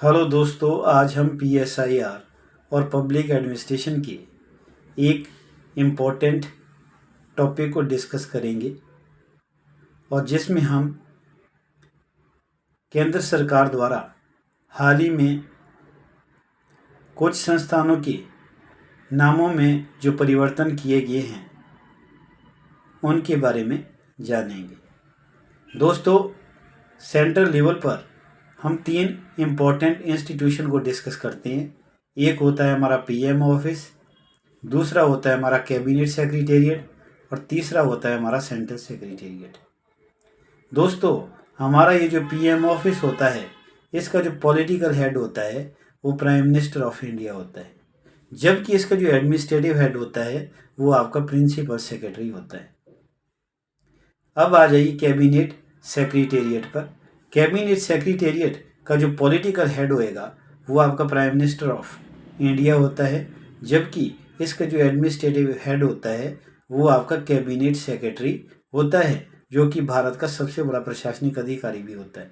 Hello दोस्तों, आज हम PSIR और पब्लिक एडमिनिस्ट्रेशन के एक इम्पोर्टेंट टॉपिक को डिस्कस करेंगे और जिसमें हम केंद्र सरकार द्वारा हाल ही में कुछ संस्थानों के नामों में जो परिवर्तन किए गए हैं उनके बारे में जानेंगे। दोस्तों, सेंट्रल लेवल पर हम 3 इम्पोर्टेंट इंस्टीट्यूशन को डिस्कस करते हैं। एक होता है हमारा PM ऑफिस, दूसरा होता है हमारा कैबिनेट सेक्रेटेरिएट और तीसरा होता है हमारा सेंट्रल सेक्रेटेरिएट। दोस्तों, हमारा ये जो PM ऑफिस होता है, इसका जो पॉलिटिकल हेड होता है वो प्राइम मिनिस्टर ऑफ इंडिया होता है, जबकि इसका जो एडमिनिस्ट्रेटिव हेड होता है वो आपका प्रिंसिपल सेक्रेटरी होता है। अब आ जाइए कैबिनेट सेक्रेटेरिएट पर। कैबिनेट सेक्रेटेरिएट का जो पॉलिटिकल हेड होएगा वो आपका प्राइम मिनिस्टर ऑफ इंडिया होता है, जबकि इसका जो एडमिनिस्ट्रेटिव हेड होता है वो आपका कैबिनेट सेक्रेटरी होता है, जो कि भारत का सबसे बड़ा प्रशासनिक अधिकारी भी होता है।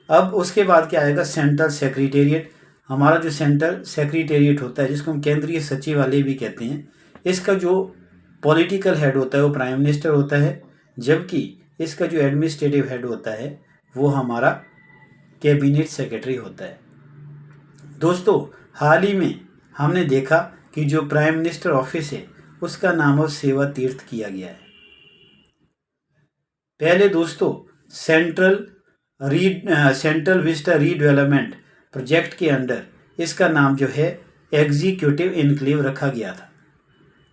अब उसके बाद क्या आएगा, सेंट्रल सेक्रेटेरिएट। हमारा जो सेंट्रल सेक्रेटेरिएट होता है, जिसको हम केंद्रीय सचिवालय भी कहते हैं, इसका जो पॉलिटिकल हेड होता है वो प्राइम मिनिस्टर होता है, जबकि इसका जो एडमिनिस्ट्रेटिव हेड होता है वो हमारा कैबिनेट सेक्रेटरी होता है। दोस्तों, हाल ही में हमने देखा कि जो प्राइम मिनिस्टर ऑफिस है उसका नाम अब सेवा तीर्थ किया गया है। पहले दोस्तों सेंट्रल विस्टा रीडेवलपमेंट प्रोजेक्ट के अंडर इसका नाम जो है एग्जीक्यूटिव इनक्लेव रखा गया था,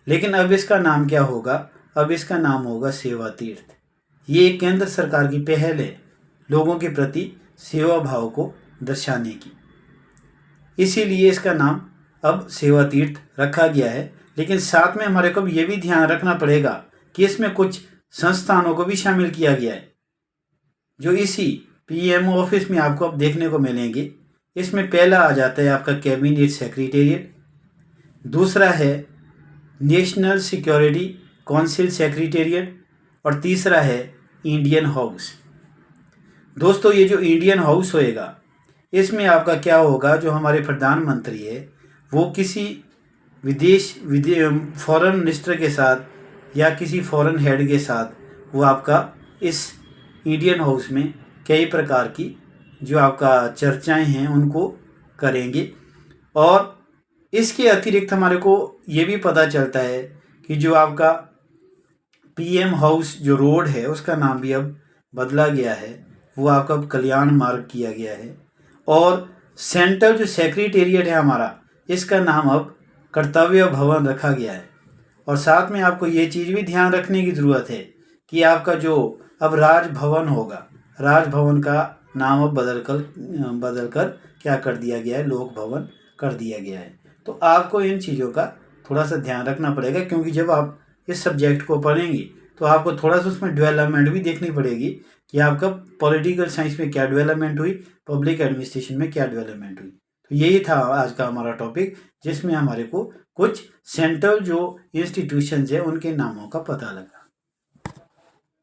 लेकिन अब इसका नाम क्या होगा, अब इसका नाम होगा सेवा तीर्थ। ये केंद्र सरकार की पहल है लोगों के प्रति सेवा भाव को दर्शाने की, इसीलिए इसका नाम अब सेवा तीर्थ रखा गया है। लेकिन साथ में हमारे को ये भी ध्यान रखना पड़ेगा कि इसमें कुछ संस्थानों को भी शामिल किया गया है, जो इसी PM ऑफिस में आपको अब देखने को मिलेंगे। इसमें पहला आ जाता है आपका कैबिनेट सेक्रेटेरिएट, दूसरा है नेशनल सिक्योरिटी काउंसिल सेक्रेटेरिएट और तीसरा है इंडियन हाउस। दोस्तों, ये जो इंडियन हाउस होएगा इसमें आपका क्या होगा, जो हमारे प्रधानमंत्री है वो किसी फॉरेन मिनिस्टर के साथ या किसी फॉरेन हेड के साथ वो आपका इस इंडियन हाउस में कई प्रकार की जो आपका चर्चाएं हैं उनको करेंगे। और इसके अतिरिक्त हमारे को ये भी पता चलता है कि जो आपका PM हाउस जो रोड है उसका नाम भी अब बदला गया है, वो आपका कल्याण मार्ग किया गया है। और सेंट्रल जो सेक्रेटेरिएट है हमारा, इसका नाम अब कर्तव्य भवन रखा गया है। और साथ में आपको ये चीज़ भी ध्यान रखने की ज़रूरत है कि आपका जो अब राजभवन होगा, राजभवन का नाम अब बदल कर क्या कर दिया गया है, लोक भवन कर दिया गया है। तो आपको इन चीज़ों का थोड़ा सा ध्यान रखना पड़ेगा, क्योंकि जब आप इस सब्जेक्ट को पढ़ेंगे तो आपको थोड़ा सा उसमें डेवलपमेंट भी देखनी पड़ेगी कि आपका पॉलिटिकल साइंस में क्या डेवलपमेंट हुई, पब्लिक एडमिनिस्ट्रेशन में क्या डेवलपमेंट हुई। तो यही था आज का हमारा टॉपिक, जिसमें हमारे को कुछ सेंट्रल जो इंस्टीट्यूशंस है उनके नामों का पता लगा।